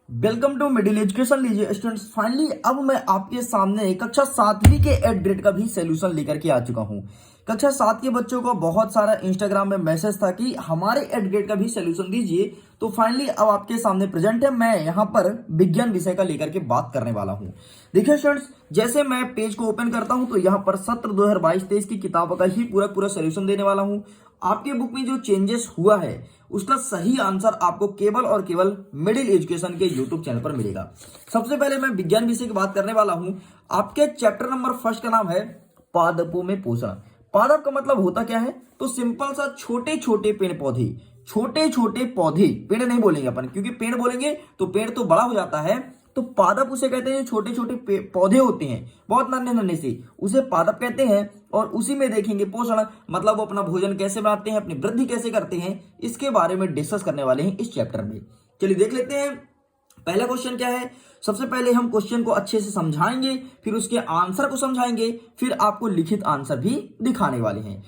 Welcome to middle education. लीजिए students, finally अब मैं आपके सामने कक्षा 7वीं के एट ग्रेड का भी सॉल्यूशन लेकर के आ चुका हूं। कक्षा 7 के बच्चों को बहुत सारा इंस्टाग्राम में मैसेज था कि हमारे एट ग्रेड का भी सॉल्यूशन दीजिए, तो फाइनली अब आपके सामने प्रेजेंट है। मैं यहाँ पर विज्ञान विषय का लेकर के बात करने वाला हूँ। देखिए स्टूडेंट्स, जैसे मैं पेज को ओपन करता हूँ तो यहाँ पर सत्र 2022-23 की किताब का ही पूरा सॉल्यूशन देने वाला हूँ। आपके बुक में जो चेंजेस हुआ है उसका सही आंसर आपको केवल और केवल मिडिल एजुकेशन के यूट्यूब चैनल पर मिलेगा। सबसे पहले मैं विज्ञान विषय की बात करने वाला हूं। आपके चैप्टर नंबर फर्स्ट का नाम है पादपों में पोषण। पादप का मतलब होता क्या है? तो सिंपल सा छोटे छोटे पेड़ पौधे, छोटे छोटे पौधे, पेड़ नहीं बोलेंगे अपन, क्योंकि पेड़ बोलेंगे तो पेड़ तो बड़ा हो जाता है। तो पादप उसे कहते हैं, छोटे छोटे पौधे होते हैं बहुत नन्हे नन्हे से, उसे पादप कहते हैं। और उसी में देखेंगे पोषण, मतलब वो अपना भोजन कैसे बनाते हैं, अपनी वृद्धि कैसे करते हैं, इसके बारे में डिस्कस करने वाले हैं इस चैप्टर में। चलिए देख लेते हैं पहला क्वेश्चन क्या है। सबसे पहले हम क्वेश्चन को अच्छे से समझाएंगे, फिर उसके आंसर को समझाएंगे, फिर आपको लिखित आंसर भी दिखाने वाले हैं।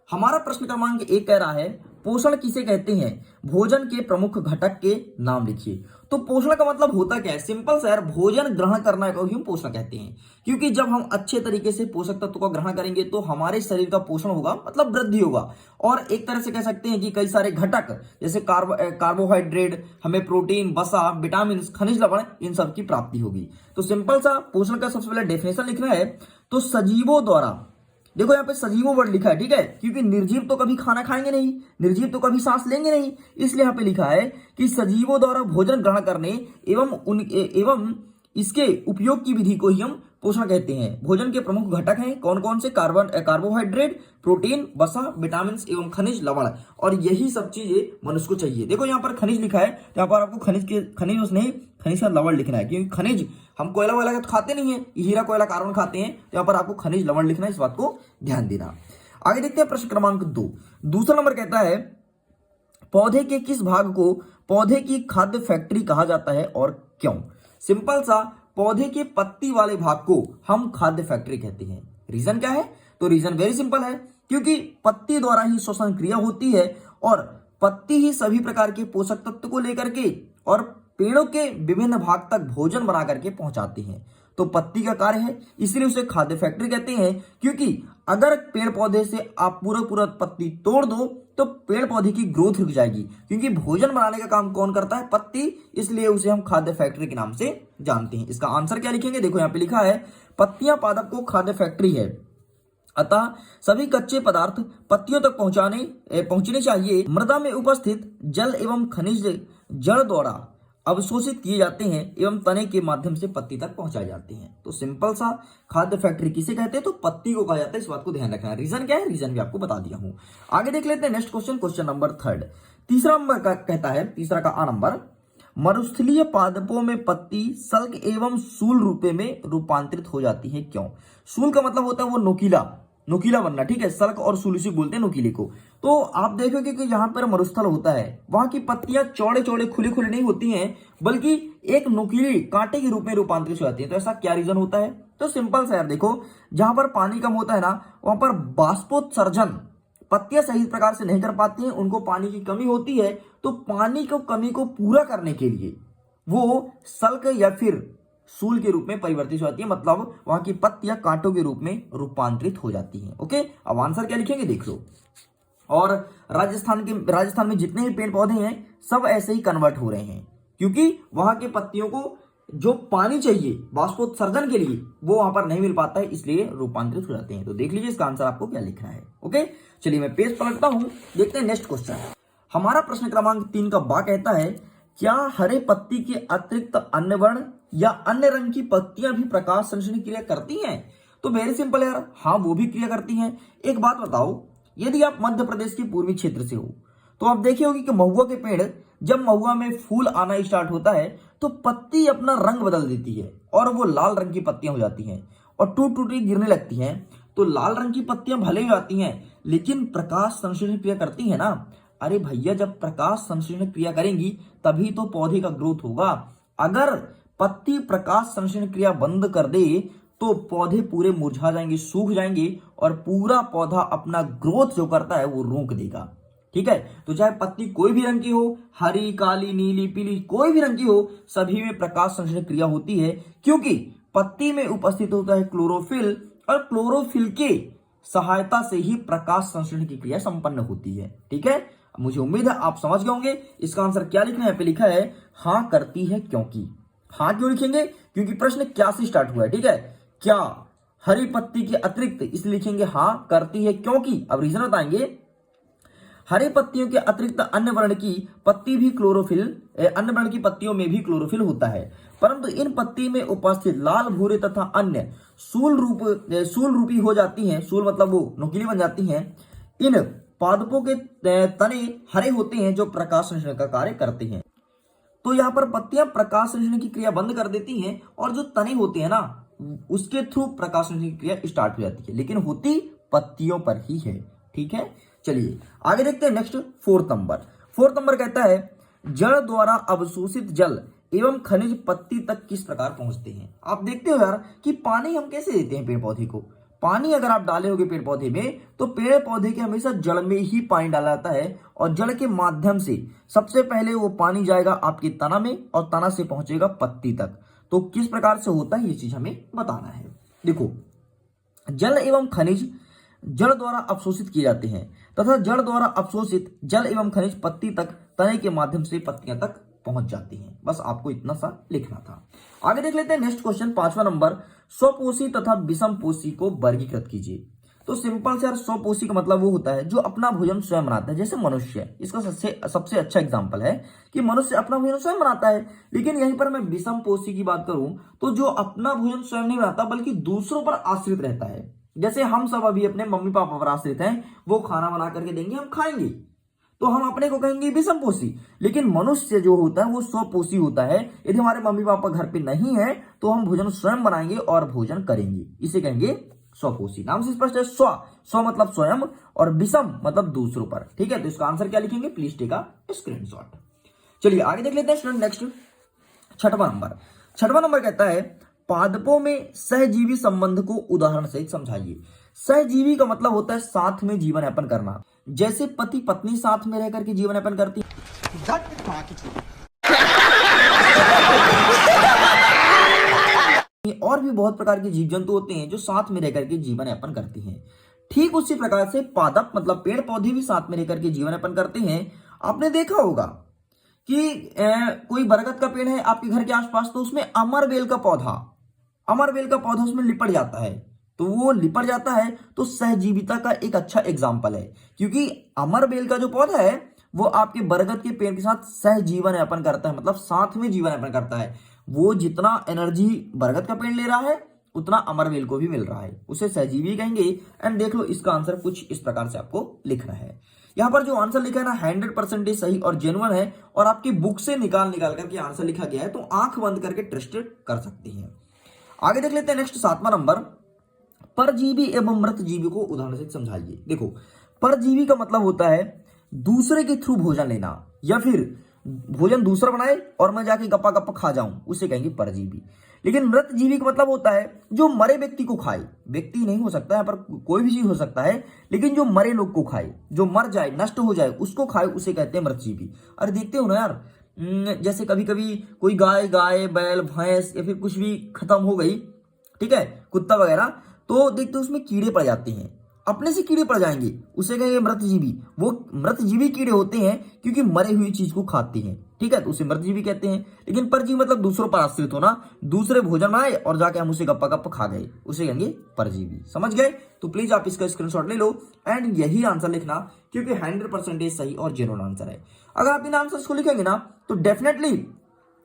हमारा प्रश्न क्रमांक 1 कह रहा है, पोषण किसे कहते हैं? भोजन के प्रमुख घटक के नाम लिखिए। तो पोषण का मतलब होता क्या है? सिंपल सा यार, भोजन ग्रहण करना को ही हम पोषण कहते हैं। क्योंकि जब हम अच्छे तरीके से पोषक तत्व का ग्रहण करेंगे तो हमारे शरीर का पोषण होगा, मतलब वृद्धि होगा। और एक तरह से कह सकते हैं कि कई सारे घटक जैसे कार्बोहाइड्रेट, हमें प्रोटीन, वसा, विटामिन, खनिज लवण, इन सब की प्राप्ति होगी। तो सिंपल सा पोषण का सबसे पहले डेफिनेशन लिखना है। तो सजीवों द्वारा, देखो यहाँ पे सजीवों वर्ड लिखा है, ठीक है, क्योंकि निर्जीव तो कभी खाना खाएंगे नहीं, निर्जीव तो कभी सांस लेंगे नहीं, इसलिए यहाँ पे लिखा है कि सजीवों द्वारा भोजन ग्रहण करने एवं इसके उपयोग की विधि को ही हम पोषण कहते हैं। भोजन के प्रमुख घटक हैं कौन कौन से? कार्बोहाइड्रेट, प्रोटीन, वसा, विटामिन एवं खनिज लवण, और यही सब चीजें मनुष्य को चाहिए। देखो यहाँ पर खनिज लिखा है, तो यहाँ पर आपको खनिज का लवण लिखना है, क्योंकि खनिज हम कोयला वोयला तो खाते नहीं है, हीरा कोयला कार्बन खाते हैं, तो यहाँ पर आपको खनिज लवण लिखना है, इस बात को ध्यान देना। आगे देखते हैं प्रश्न क्रमांक 2। दूसरा नंबर कहता है, पौधे के किस भाग को पौधे की खाद्य फैक्ट्री कहा जाता है और क्यों? सिंपल सा, पौधे के पत्ती वाले भाग को हम खाद्य फैक्ट्री कहते हैं। रीजन क्या है? तो रीजन वेरी सिंपल है, क्योंकि पत्ती द्वारा ही श्वसन क्रिया होती है और पत्ती ही सभी प्रकार के पोषक तत्व को लेकर के और पेड़ों के विभिन्न भाग तक भोजन बना करके पहुंचाती हैं। तो पत्ती का कार्य है, इसलिए उसे खाद्य फैक्ट्री कहते हैं। क्योंकि अगर पेड़ पौधे से आप पूरा पत्ती तोड़ दो तो पेड़ पौधे की ग्रोथ रुक जाएगी, क्योंकि भोजन बनाने का काम कौन करता है? पत्ती, इसलिए उसे हम खाद्य फैक्ट्री के नाम से जानते हैं। इसका आंसर क्या लिखेंगे? देखो यहाँ पे लिखा है, पत्तियां पादप को खाद्य फैक्ट्री है, अतः सभी कच्चे पदार्थ पत्तियों तक पहुंचने चाहिए। मृदा में उपस्थित जल एवं खनिज जड़ द्वारा अवशोषित किए जाते हैं एवं तने के माध्यम से पत्ती तक पहुंचाए जाते हैं। तो सिंपल सा, खाद्य फैक्ट्री किसे कहते हैं? तो पत्ती को कहा जाता है, इस बात को ध्यान रखना है। रीजन क्या है? रीजन भी आपको बता दिया हूं। आगे देख लेते हैं नेक्स्ट क्वेश्चन, क्वेश्चन नंबर 3। तीसरा नंबर का कहता है, तीसरा का आ नंबर, मरुस्थलीय पादपों में पत्ती सल्क एवं सूल रूपे में रूपांतरित हो जाती है, क्यों? सूल का मतलब होता है वो नोकीला बनना, ठीक है, सल्क और सूल इसी बोलते हैं नोकीले को। तो आप देखोगे कि जहां पर मरुस्थल होता है वहां की पत्तियां चौड़े चौड़े खुले खुले नहीं होती हैं, बल्कि एक नुकीले कांटे के रूप में रूपांतरित हो जाती है। तो ऐसा क्या रीजन होता है? तो सिंपल सा यार, देखो जहां पर पानी कम होता है ना, वहां पर बाष्पोत्सर्जन पत्तियां सही प्रकार से नहीं कर पाती हैं, उनको पानी की कमी होती है। तो पानी को कमी को पूरा करने के लिए वो सल्क या फिर सूल के रूप में परिवर्तित हो जाती है, मतलब वहां की पत्तियां कांटों के रूप में रूपांतरित हो जाती हैं। ओके, अब आंसर क्या लिखेंगे देख लो। और राजस्थान में जितने भी पेड़ पौधे हैं सब ऐसे ही कन्वर्ट हो रहे हैं, क्योंकि वहां के पत्तियों को जो पानी चाहिए बाष्पोत्सर्जन के लिए वो वहां पर नहीं मिल पाता है, इसलिए रूपांतरित हो जाते हैं। तो देख लीजिए इसका आंसर आपको क्या लिखना है। ओके, चलिए मैं पेज पलटता हूं, देखते हैं नेक्स्ट क्वेश्चन। हमारा प्रश्न क्रमांक 3 का बा कहता है, क्या हरे पत्ती के अतिरिक्त अन्य वर्ण या अन्य रंग की पत्तियां भी प्रकाश संश्लेषण क्रिया करती हैं? तो वेरी सिंपल यार, हाँ वो भी क्रिया करती हैं। एक बात बताओ, यदि आप मध्य प्रदेश के पूर्वी क्षेत्र से हो तो आप देखे होगी कि महुआ के पेड़, जब महुआ में फूल आना स्टार्ट होता है तो पत्ती अपना रंग बदल देती है और वो लाल रंग की पत्तियां हो जाती हैं और टूट टूट गिरने लगती हैं। तो लाल रंग की पत्तियां भले ही आती हैं, लेकिन प्रकाश संश्लेषण क्रिया करती है ना। अरे भैया, जब प्रकाश संश्लेषण क्रिया करेंगी तभी तो पौधे का ग्रोथ होगा। अगर पत्ती प्रकाश संश्लेषण क्रिया बंद कर दे तो पौधे पूरे मुरझा जाएंगे, सूख जाएंगे और पूरा पौधा अपना ग्रोथ जो करता है वो रोक देगा। ठीक है। तो चाहे पत्ती कोई भी रंग की हो, हरी, काली, नीली, पीली, कोई भी रंग की हो, सभी में प्रकाश संश्लेषण क्रिया होती है, क्योंकि पत्ती में उपस्थित होता है क्लोरोफिल, और क्लोरोफिल के सहायता से ही प्रकाश संश्लेषण की क्रिया संपन्न होती है। ठीक है, मुझे उम्मीद है आप समझ गए होंगे। इसका आंसर क्या लिखना है? यहाँ पे लिखा है हाँ करती है क्योंकि। हाँ क्यों लिखेंगे? क्योंकि प्रश्न क्या से स्टार्ट हुआ है। ठीक है, क्या हरी पत्ती के अतिरिक्त, इसलिए लिखेंगे हाँ करती है क्योंकि। अब रीजन बताएंगे। हरी पत्तियों के अतिरिक्त अन्य वर्ण की पत्ती भी क्लोरोफिल, अन्य वर्ण की पत्तियों में भी क्लोरोफिल होता है, परंतु इन पत्ती में उपस्थित लाल, भूरे तथा अन्य सूल रूपी हो जाती हैं। सूल मतलब वो नुकीली बन जाती हैं। इन पादपों के तने हरे होते हैं जो प्रकाश संश्लेषण का कार्य करते हैं। तो यहाँ पर पत्तियां प्रकाश संश्लेषण की क्रिया बंद कर देती हैं, और जो तने होते हैं ना, उसके थ्रू प्रकाश संश्लेषण की क्रिया स्टार्ट हो जाती है, लेकिन होती पत्तियों पर ही है। ठीक है, चलिए आगे देखते हैं। नेक्स्ट फोर्थ नंबर कहता है जड़ द्वारा अवशोषित जल एवं खनिज पत्ती तक किस प्रकार पहुंचते हैं। आप देखते हो यार कि पानी हम कैसे देते हैं पेड़ पौधे को। पानी अगर आप डाले होगे पेड़ पौधे में, तो पेड़ पौधे के हमेशा जड़ में ही पानी डाला जाता है, और जड़ के माध्यम से सबसे पहले वो पानी जाएगा आपकी तना में, और तना से पहुंचेगा पत्ती तक। तो किस प्रकार से होता है ये चीज हमें बताना है। देखो, जल एवं खनिज जड़ द्वारा अवशोषित किए जाते हैं, तथा जड़ द्वारा अवशोषित जल एवं खनिज पत्ती तक, तने के माध्यम से पत्तियां तक पहुंच जाती हैं। बस आपको इतना सा लिखना था। आगे देख लेते हैं नेक्स्ट क्वेश्चन, 5वां नंबर। स्वपोषी तथा विषमपोषी को वर्गीकृत कीजिए। तो सिंपल से यार, स्वपोषी का मतलब वो होता है जो अपना भोजन स्वयं बनाता है, जैसे मनुष्य। इसका सबसे अच्छा एग्जांपल है कि मनुष्य अपना भोजन स्वयं बनाता है। लेकिन यहीं पर मैं विषमपोषी की बात करूं तो जो अपना भोजन स्वयं नहीं बनाता बल्कि दूसरों पर आश्रित रहता है। जैसे हम सब अभी अपने मम्मी पापा पर आश्रित हैं, वो खाना बना करके देंगे, हम खाएंगे, तो हम अपने को कहेंगे विषमपोषी। लेकिन मनुष्य जो होता है वो स्वपोषी होता है। यदि हमारे मम्मी पापा घर पे नहीं है तो हम भोजन स्वयं बनाएंगे और भोजन करेंगे, इसे कहेंगे स्वपोषी। नाम से स्पष्ट है। स्व मतलब स्वयं, और विषम मतलब दूसरों पर। ठीक है, तो इसका आंसर क्या लिखेंगे? Please take a screenshot. चलिए आगे देख लेते हैं स्टूडेंट। नेक्स्ट 6वां नंबर कहता है पादपों में सहजीवी संबंध को उदाहरण सहित समझाइए। सहजीवी का मतलब होता है साथ में जीवन यापन करना, जैसे पति पत्नी साथ में रहकर के जीवन यापन करती है। और भी बहुत प्रकार के जीव जंतु होते हैं जो साथ में रहकर के जीवन यापन करते हैं। ठीक उसी प्रकार से पादप मतलब पेड़ पौधे भी साथ में रहकर के जीवन यापन करते हैं। आपने देखा होगा कि कोई बरगद का पेड़ है आपके घर के आसपास, तो उसमें अमरबेल का पौधा उसमें लिपट जाता है। तो वो लिपट जाता है तो सहजीविता का एक अच्छा एग्जाम्पल है, क्योंकि अमरबेल का जो पौधा है वो आपके बरगद के पेड़ के साथ सहजीवन यापन करता है, मतलब साथ में जीवन यापन करता है। वो जितना एनर्जी बरगद का पेड़ ले रहा है उतना अमरबेल को भी मिल रहा है, उसे सहजीवी कहेंगे। एंड देख लो, इसका आंसर कुछ इस प्रकार से आपको लिखना है। यहाँ पर जो आंसर लिखा है ना 100% सही और जेन्युइन है, और आपकी बुक से निकाल करके आंसर लिखा गया है, तो आंख बंद करके ट्रस्ट कर सकती हैं। आगे देख लेते हैं नेक्स्ट 7वां नंबर। परजीवी एवं मृत जीवी को उदाहरण से समझाइए। देखो, परजीवी का मतलब होता है दूसरे के थ्रू भोजन लेना, या फिर भोजन दूसरा बनाए और मैं जाके गप्पा गप्पा खा जाऊं, उसे कहेंगे परजीवी। लेकिन मृत जीवी का मतलब होता है जो मरे व्यक्ति को खाए। व्यक्ति नहीं हो सकता, यहाँ पर कोई भी चीज हो सकता है, लेकिन जो मरे लोग को खाए, जो मर जाए, नष्ट हो जाए, उसको खाए, उसे कहते हैं मृत जीवी। अरे देखते हो ना यार, जैसे कभी कभी कोई गाय बैल भैंस या फिर कुछ भी खत्म हो गई, ठीक है, कुत्ता वगैरह, तो देखते हो उसमें कीड़े पड़ जाते हैं, अपने से कीड़े पड़ जाएंगे, उसे कहेंगे मृतजीवी। वो मृतजीवी कीड़े होते हैं क्योंकि मरे हुई चीज को खाते हैं, ठीक है, तो उसे मृतजीवी कहते हैं। लेकिन परजीवी मतलब दूसरों पर आश्रित होना, दूसरे भोजन आए और जाके हम उसे गप्पा गप्पा खा गए, उसे कहेंगे परजीवी। समझ गए? तो प्लीज आप इसका स्क्रीनशॉट ले लो एंड यही आंसर लिखना, क्योंकि 100% सही और जेन्युइन आंसर है। अगर आप इन आंसर्स को लिखेंगे ना तो डेफिनेटली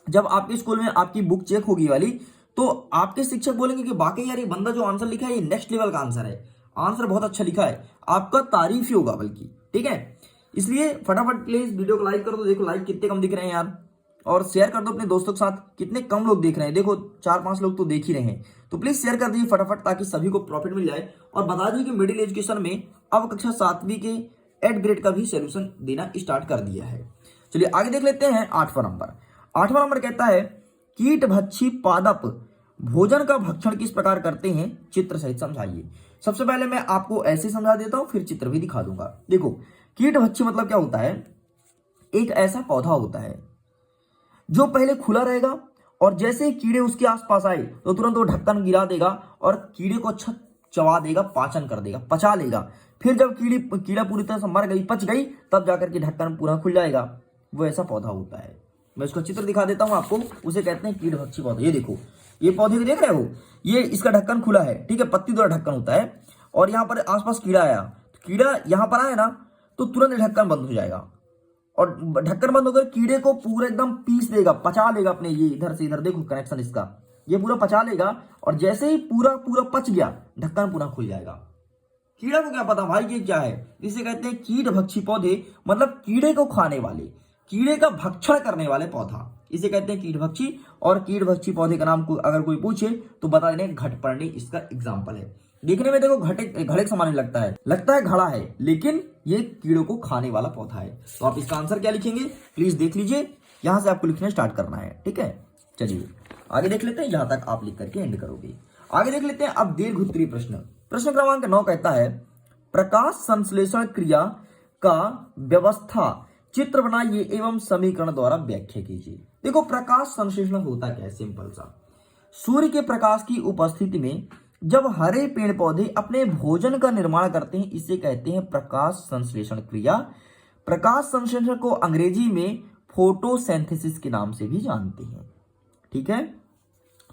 जब आपके स्कूल में आपकी बुक चेक होगी वाली, तो आपके शिक्षक बोलेंगे कि वाकई यार ये बंदा जो आंसर लिखा है ये नेक्स्ट लेवल का आंसर है, आंसर बहुत अच्छा लिखा है, आपका तारीफ ही होगा बल्कि। ठीक है, इसलिए फटाफट प्लीज वीडियो को लाइक कर दो। देखो लाइक कितने कम दिख रहे हैं यार, और शेयर कर दो अपने दोस्तों के साथ। कितने कम लोग देख रहे हैं, देखो 4-5 लोग तो देख ही रहे हैं, तो प्लीज शेयर कर दीजिए फटाफट, ताकि सभी को प्रॉफिट मिल जाए। और बता दीजिए कि मिडिल एजुकेशन में अब कक्षा 7वीं के 8 ग्रेड का भी सोल्यूशन देना स्टार्ट कर दिया है। चलिए आगे देख लेते हैं 8वां नंबर। 8वां नंबर कहता है कीट भक्षी पादप भोजन का भक्षण किस प्रकार करते हैं, चित्र सहित समझाइए। सबसे पहले मैं आपको ऐसे समझा देता हूं, फिर चित्र भी दिखा दूंगा। देखो, कीटभक्षी मतलब क्या होता है, एक ऐसा पौधा होता है जो पहले खुला रहेगा और जैसे ही कीड़े उसके आसपास आए तो तुरंत वो ढक्कन गिरा देगा और कीड़े को अच्छा चबा देगा, पाचन कर देगा, पचा लेगा। फिर जब कीड़ा पूरी तरह से मर गई, पच गई, तब जाकर के ढक्कन पूरा खुल जाएगा। वो ऐसा पौधा होता है। मैं इसका चित्र दिखा देता हूं आपको, उसे कहते हैं कीटभक्षी पौधा। ये देखो, ये पौधे को देख रहे हो, ये इसका ढक्कन खुला है, ठीक है, पत्ती द्वारा ढक्कन होता है। और यहाँ पर आसपास कीड़ा आया, कीड़ा यहाँ पर आया ना तो तुरंत ढक्कन बंद हो जाएगा और ढक्कन बंद होकर कीड़े को पूरा एकदम पीस देगा, पचा लेगा अपने, ये इधर से इधर देखो कनेक्शन इसका, ये पूरा पचा लेगा। और जैसे ही पूरा पूरा पच गया, ढक्कन पूरा खुल जाएगा। कीड़ा को क्या पता भाई ये क्या है, इसे कहते हैं कीटभक्षी पौधे, मतलब कीड़े को खाने वाले, कीड़े का भक्षण करने वाले पौधा, इसे कहते हैं कीटभक्षी। और कीटभक्षी पौधे का नाम अगर कोई पूछे तो बता देने घटपर्णी इसका एग्जाम्पल है। देखने में देखो घड़े के समान लगता है घड़ा है, लेकिन ये कीड़ों को खाने वाला पौधा है। तो आप इसका आंसर क्या लिखेंगे प्लीज देख लीजिए, यहां से आपको लिखना स्टार्ट करना है, ठीक है। चलिए आगे देख लेते हैं, जहां तक आप लिख करके एंड करोगे। आगे देख लेते हैं अब दीर्घ उत्तरीय प्रश्न। प्रश्न क्रमांक 9 कहता है, प्रकाश संश्लेषण क्रिया का व्यवस्था चित्र बनाइए एवं समीकरण द्वारा व्याख्या कीजिए। देखो प्रकाश संश्लेषण होता क्या है, सिंपल सा, सूर्य के प्रकाश की उपस्थिति में जब हरे पेड़ पौधे अपने भोजन का निर्माण करते हैं, इसे कहते हैं प्रकाश संश्लेषण क्रिया। प्रकाश संश्लेषण को अंग्रेजी में फोटोसिंथेसिस के नाम से भी जानते हैं, ठीक है।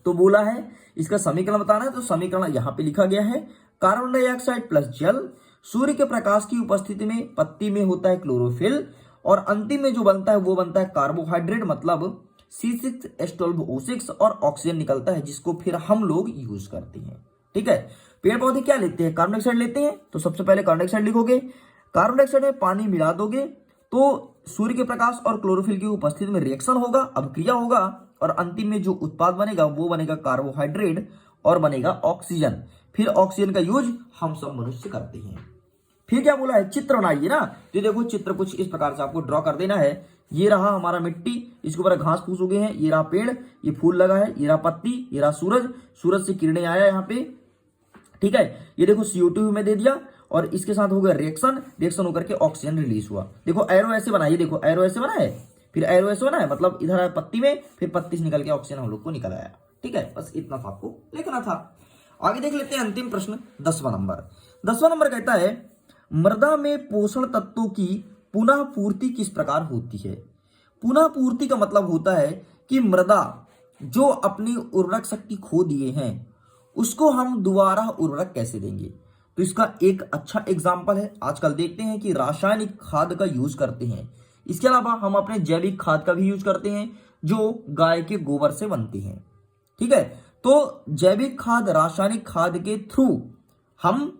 तो बोला है इसका समीकरण बताना है, तो समीकरण यहां पे लिखा गया है, कार्बन डाइऑक्साइड प्लस जल, सूर्य के प्रकाश की उपस्थिति में पत्ती में होता है क्लोरोफिल, और अंतिम में जो बनता है वो बनता है कार्बोहाइड्रेट, मतलब C6H12O6, और ऑक्सीजन निकलता है जिसको फिर हम लोग यूज करते हैं, ठीक है। पेड़ पौधे क्या लेते हैं, कार्बन डाइऑक्साइड लेते हैं, तो सबसे पहले कार्बन डाइऑक्साइड लिखोगे, कार्बन डाइऑक्साइड में पानी मिला दोगे तो सूर्य के प्रकाश और क्लोरोफिल की उपस्थिति में रिएक्शन होगा, अभिक्रिया होगा, और अंतिम में जो उत्पाद बनेगा वो बनेगा कार्बोहाइड्रेट और बनेगा ऑक्सीजन। फिर ऑक्सीजन का यूज हम सब मनुष्य करते हैं। फिर क्या बोला है, चित्र बनाइए ना, तो देखो चित्र कुछ इस प्रकार से आपको ड्रॉ कर देना है। ये रहा हमारा मिट्टी, इसके ऊपर घास फूस उगे हैं, ये रहा पेड़, ये फूल लगा है, ये रहा पत्ती, ये रहा सूरज, सूरज से किरणें आया यहाँ पे, ठीक है। ये देखो CO2 में दे दिया और इसके साथ हो गया रिएक्शन होकर के ऑक्सीजन रिलीज हुआ। देखो एरो ऐसे बना, ये देखो एरो ऐसे बना है, फिर एरो ऐसे बना है, मतलब इधर आया पत्ती में, फिर पत्ती से निकल के ऑक्सीजन हम लोग को निकल आया, ठीक है। बस इतना था आपको लिखना था। आगे देख लेते हैं अंतिम प्रश्न 10वां नंबर। 10वां नंबर कहता है, मृदा में पोषण तत्वों की पुनः पूर्ति किस प्रकार होती है। पुनः पूर्ति का मतलब होता है कि मृदा जो अपनी उर्वरक शक्ति खो दिए हैं उसको हम दोबारा उर्वरक कैसे देंगे। तो इसका एक अच्छा एग्जाम्पल है, आजकल देखते हैं कि रासायनिक खाद का यूज करते हैं, इसके अलावा हम अपने जैविक खाद का भी यूज करते हैं जो गाय के गोबर से बनती है, ठीक है। तो जैविक खाद रासायनिक खाद के थ्रू हम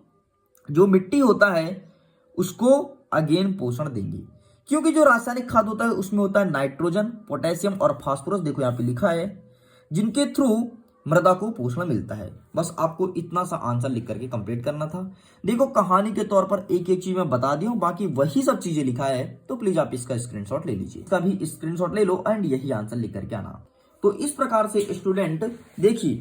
जो मिट्टी होता है उसको अगेन पोषण देंगे, क्योंकि जो रासायनिक खाद होता है उसमें होता है नाइट्रोजन, पोटेशियम और फास्फोरस, देखो यहाँ पे लिखा है, जिनके थ्रू मृदा को पोषण मिलता है। बस आपको इतना सा आंसर लिख करके कंप्लीट करना था। देखो कहानी के तौर पर एक एक चीज मैं बता दी हूँ, बाकी वही सब चीजें लिखा है, तो प्लीज आप इसका स्क्रीनशॉट ले लीजिए, इसका भी स्क्रीनशॉट ले लो एंड यही आंसर लिख करके आना। तो इस प्रकार से स्टूडेंट देखिए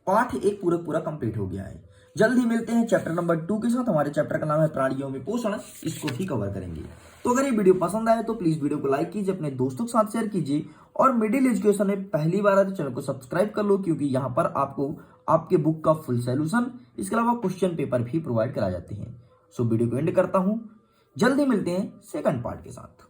पाठ एक पूरा कंप्लीट हो गया है। जल्द ही मिलते हैं चैप्टर नंबर 2 के साथ। हमारे चैप्टर का नाम है प्राणियों में पोषण, इसको भी कवर करेंगे। तो अगर ये वीडियो पसंद आए तो प्लीज वीडियो को लाइक कीजिए, अपने दोस्तों के साथ शेयर कीजिए, और मिडिल एजुकेशन में पहली बार आए तो चैनल को सब्सक्राइब कर लो, क्योंकि यहाँ पर आपको आपके बुक का फुल सोल्यूशन, इसके अलावा क्वेश्चन पेपर भी प्रोवाइड कराए जाते हैं। सो वीडियो को एंड करता हूँ, जल्द ही मिलते हैं सेकंड पार्ट के साथ।